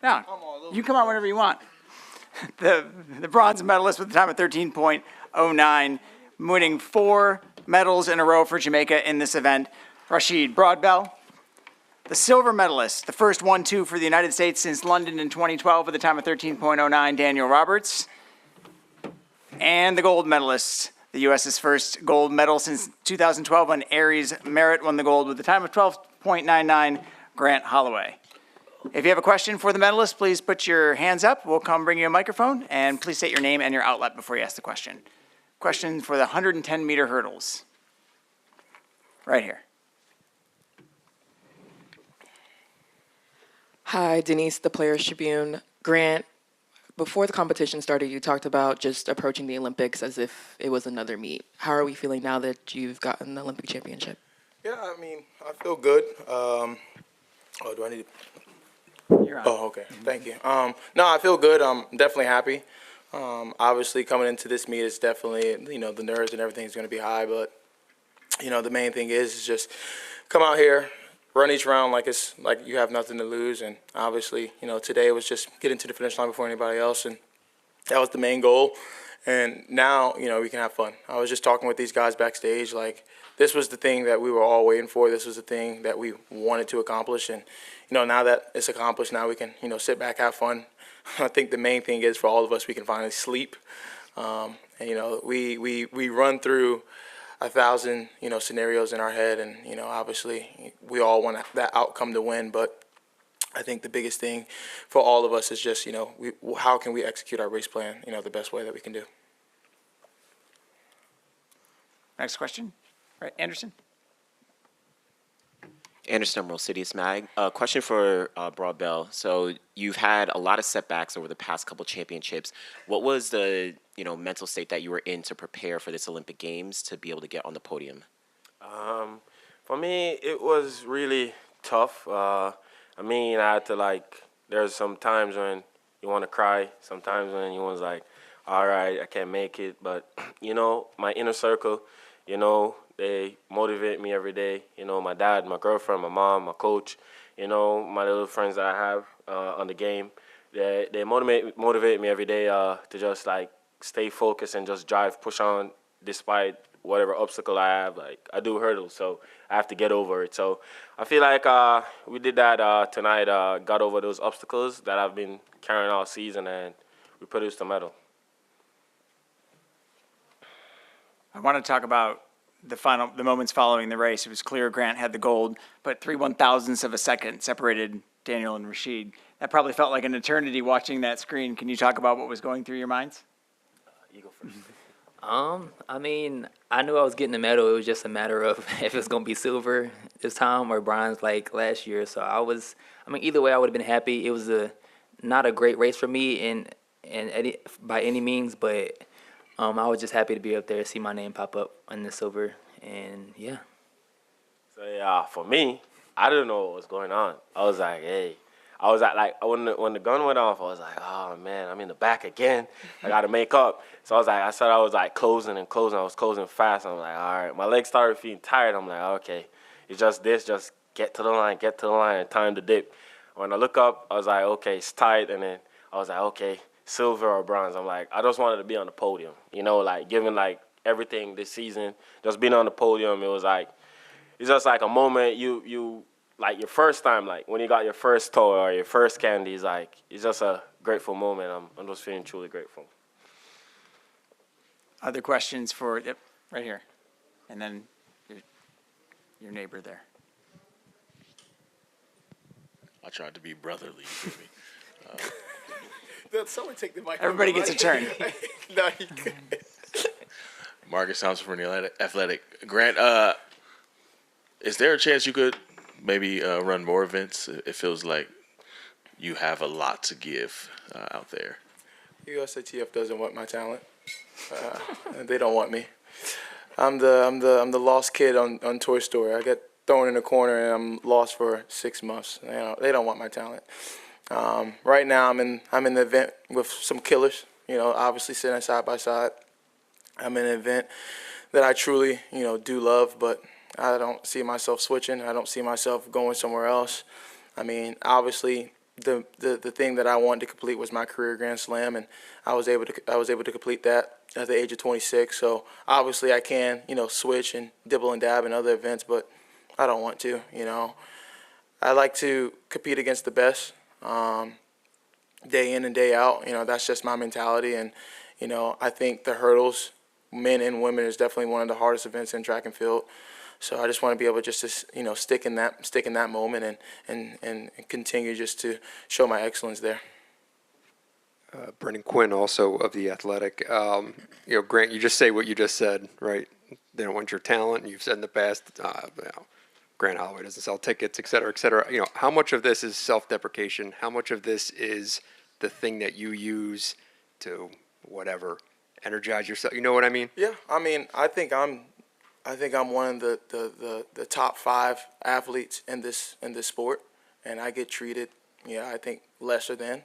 No, you come out whenever you want. The bronze medalist with the time of 13.09, winning 4 medals in a row for Jamaica in this event, Rasheed Broadbell. The silver medalist, the first 1-2 for the United States since London in 2012 with a time of 13.09, Daniel Roberts. And the gold medalist, the U.S.'s first gold medal since 2012 when Aries Merritt won the gold with a time of 12.99, Grant Holloway. If you have a question for the medalist, please put your hands up. We'll come bring you a microphone, and please state your name and your outlet before you ask the question. Question for the 110-meter hurdles. Right here. Hi, Denise, the Players Tribune. Grant, before the competition started, you talked about just approaching the Olympics as if it was another meet. How are we feeling now that you've gotten the Olympic championship? Yeah, I mean, I feel good. Do I need to? You're on. Oh, okay. Thank you. No, I feel good. I'm definitely happy. Obviously, coming into this meet is definitely, the nerves and everything is going to be high. But, the main thing is just come out here, run each round like it's like you have nothing to lose. And obviously, today was just getting to the finish line before anybody else. And that was the main goal. And now, we can have fun. I was just talking with these guys backstage, like, this was the thing that we were all waiting for. This was the thing that we wanted to accomplish. And, now that it's accomplished, now we can, sit back, have fun. I think the main thing is for all of us, we can finally sleep. And, we run through 1,000, scenarios in our head. And, obviously we all want that outcome to win. But I think the biggest thing for all of us is just, how can we execute our race plan, the best way that we can do. Next question. Right, Anderson. Anderson Emerald, CITIUS Mag. Question for Broadbell. So you've had a lot of setbacks over the past couple championships. What was the mental state that you were in to prepare for this Olympic Games to be able to get on the podium? For me, it was really tough. I had to there's some times when you want to cry, sometimes when you was like, all right, I can't make it. But, my inner circle, they motivate me every day. My dad, my girlfriend, my mom, my coach, my little friends that I have on the game. They motivate me every day to just stay focused and just drive, push on despite whatever obstacle I have. I do hurdles, so I have to get over it. So I feel like we did that tonight, got over those obstacles that I've been carrying all season, and we produced a medal. I want to talk about the moments following the race. It was clear Grant had the gold, but 3/1000ths of a second separated Daniel and Rasheed. That probably felt like an eternity watching that screen. Can you talk about what was going through your minds? You go first. I knew I was getting the medal. It was just a matter of if it was going to be silver this time or bronze like last year. So either way, I would have been happy. It was not a great race for me by any means, but I was just happy to be up there, see my name pop up on the silver, and yeah. So for me, I didn't know what was going on. I was like, hey. I was when the gun went off, I was like, oh man, I'm in the back again. I got to make up. So I was closing and closing. I was closing fast. I'm like, all right. My legs started feeling tired. I'm like, okay, it's just this. Just get to the line, and time to dip. When I look up, I was like, okay, it's tight. And then I was like, okay, silver or bronze. I'm like, I just wanted to be on the podium. Given everything this season, just being on the podium, it's just like a moment you your first time, when you got your first toy or your first candy, it's just a grateful moment. I'm just feeling truly grateful. Other questions right here, and then your neighbor there. I tried to be brotherly. You feel me? Someone take the mic. Everybody gets a turn. No, you could. Marcus Thompson from the Athletic. Grant, is there a chance you could maybe run more events? It feels like you have a lot to give out there. USATF doesn't want my talent. They don't want me. I'm the lost kid on Toy Story. I get thrown in a corner and I'm lost for 6 months. They don't want my talent. Right now I'm in the event with some killers. Obviously sitting side by side. I'm in an event that I truly do love, but I don't see myself switching. I don't see myself going somewhere else. Obviously, the thing that I wanted to complete was my career Grand Slam, and I was able to complete that at the age of 26. So obviously I can, switch and dibble and dab in other events, but I don't want to. I like to compete against the best, day in and day out. That's just my mentality, and I think the hurdles, men and women, is definitely one of the hardest events in track and field. So I just want to be able just to stick in that moment and continue just to show my excellence there. Brendan Quinn, also of The Athletic. Grant, you just say what you just said, right? They don't want your talent, and you've said in the past, Grant Holloway doesn't sell tickets, et cetera, et cetera. How much of this is self-deprecation? How much of this is the thing that you use to, whatever, energize yourself? You know what I mean? Yeah, I think I'm one of the top 5 athletes in this sport, and I get treated, I think lesser than.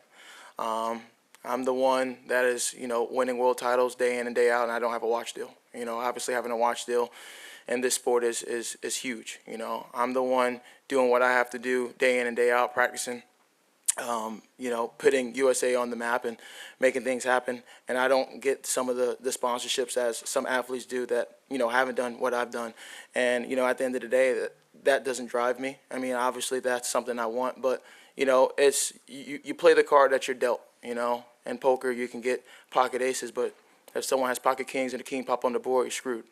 I'm the one that is, winning world titles day in and day out, and I don't have a watch deal. Obviously having a watch deal in this sport is huge. I'm the one doing what I have to do day in and day out, practicing, putting USA on the map and making things happen. And I don't get some of the sponsorships as some athletes do that, haven't done what I've done. And, at the end of the day, that doesn't drive me. Obviously that's something I want, but, it's you play the card that you're dealt. In poker you can get pocket aces, but if someone has pocket kings and the king pop on the board, you're screwed.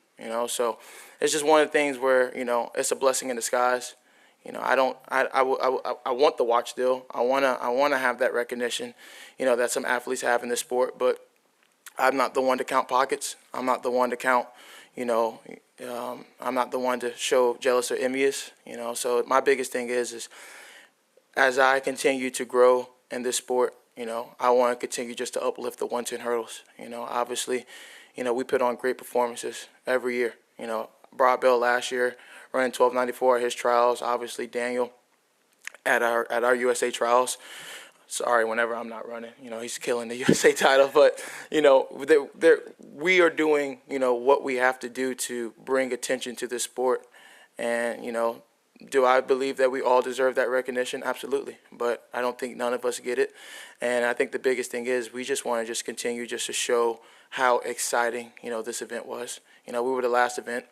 So it's just one of the things where, it's a blessing in disguise. I want the watch deal. I wanna have that recognition, that some athletes have in this sport, but I'm not the one to count pockets. I'm not the one to count, I'm not the one to show jealous or envious, So my biggest thing is as I continue to grow in this sport, I want to continue just to uplift the 110 hurdles. Obviously, we put on great performances every year. Broadbell last year running 1294 at his trials. Obviously, Daniel at our USA trials. Sorry, whenever I'm not running, he's killing the USA title. But we are doing what we have to do to bring attention to this sport, and do I believe that we all deserve that recognition? Absolutely. But I don't think none of us get it. And I think the biggest thing is we just want to just continue just to show how exciting, this event was. We were the last event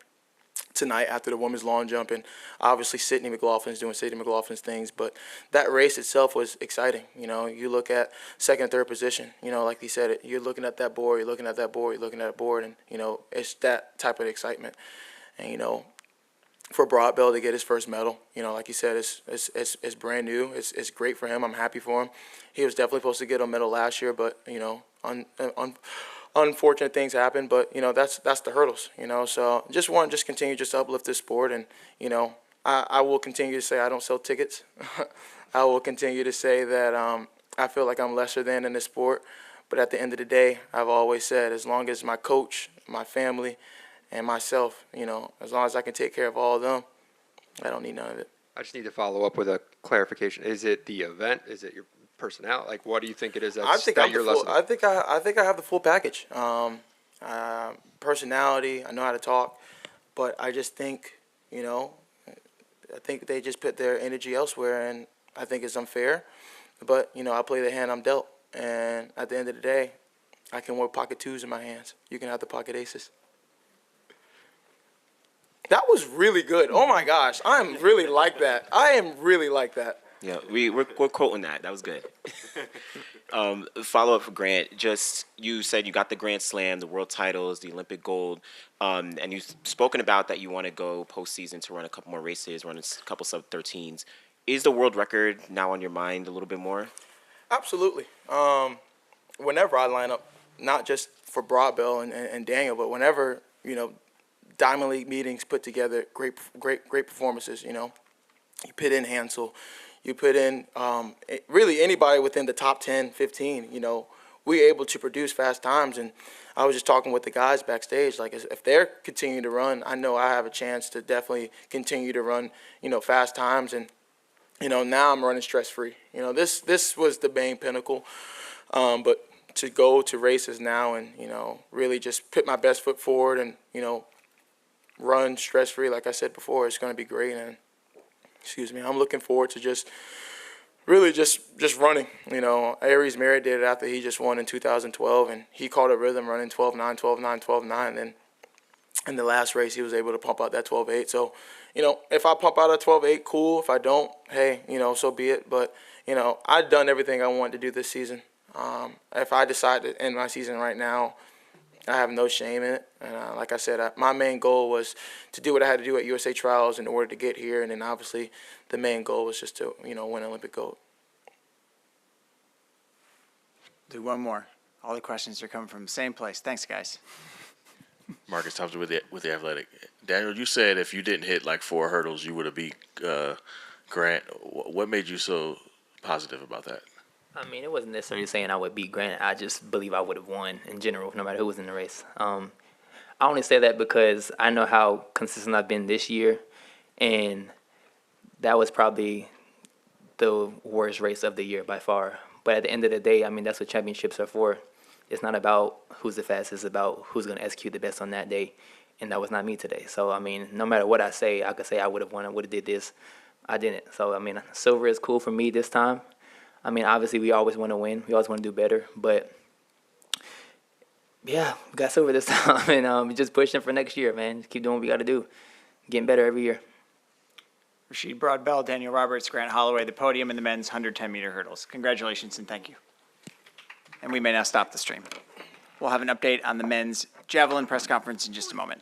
tonight after the women's long jump, and obviously Sydney McLaughlin's doing Sydney McLaughlin's things, but that race itself was exciting. You look at second and third position, like he said, you're looking at that board, you're looking at that board, you're looking at that board, and, it's that type of excitement. And, for Broadbell to get his first medal, like you said, it's brand new. It's great for him. I'm happy for him. He was definitely supposed to get a medal last year, but unfortunate things happen. But that's the hurdles. So just continue to uplift this sport, and I will continue to say I don't sell tickets. I will continue to say that I feel like I'm lesser than in this sport. But at the end of the day, I've always said as long as my coach, my family, and myself, as long as I can take care of all of them, I don't need none of it. I just need to follow up with a clarification. Is it the event? Is it your personality? Like, what do you think it is that you're less than? I think I have the full package. Personality, I know how to talk, but I just think, I think they just put their energy elsewhere, and I think it's unfair. But, I play the hand I'm dealt, and at the end of the day, I can wear pocket 2s in my hands. You can have the pocket aces. That was really good. Oh my gosh, I am really like that. Yeah, we're quoting that. That was good. Follow up for Grant. Just you said you got the Grand Slam, the world titles, the Olympic gold, and you've spoken about that you want to go postseason to run a couple more races, run a couple sub-13s. Is the world record now on your mind a little bit more? Absolutely. Whenever I line up, not just for Broadbell and Daniel, but whenever Diamond League meetings put together great performances. You put in Hansel, you put in really anybody within the top 10, 15. We're able to produce fast times, and I was just talking with the guys backstage. Like if they're continuing to run, I know I have a chance to definitely continue to run fast times, and now I'm running stress free. This was the main pinnacle, but to go to races now and really just put my best foot forward and run stress-free, like I said before, it's going to be great. And, I'm looking forward to just really just running. You know, Aries Merritt did it after he just won in 2012, and he caught a rhythm running 12.9, 12.9, 12.9, and then in the last race he was able to pump out that 12.8. So, you know, if I pump out a 12.8, cool. If I don't, hey, you know, so be it. But, you know, I've done everything I wanted to do this season. If I decide to end my season right now, I have no shame in it. And like I said, my main goal was to do what I had to do at USA Trials in order to get here. And then obviously the main goal was just to, you know, win Olympic gold. Do one more. All the questions are coming from the same place. Thanks, guys. Marcus Thompson with the Athletic. Daniel, you said if you didn't hit like 4 hurdles, you would have beat Grant. What made you so positive about that? I mean, it wasn't necessarily saying I would beat Grant. I just believe I would have won in general, no matter who was in the race. I only say that because I know how consistent I've been this year, and that was probably the worst race of the year by far. But at the end of the day, I mean, that's what championships are for. It's not about who's the fastest. It's about who's going to execute the best on that day, and that was not me today. So, I mean, no matter what I say, I could say I would have won, I would have did this. I didn't. So, I mean, silver is cool for me this time. I mean, obviously, we always want to win. We always want to do better. But, yeah, we got silver this time. And just pushing for next year, man. Just keep doing what we got to do. Getting better every year. Rasheed Broadbell, Daniel Roberts, Grant Holloway, the podium in the men's 110-meter hurdles. Congratulations and thank you. And we may now stop the stream. We'll have an update on the men's javelin press conference in just a moment.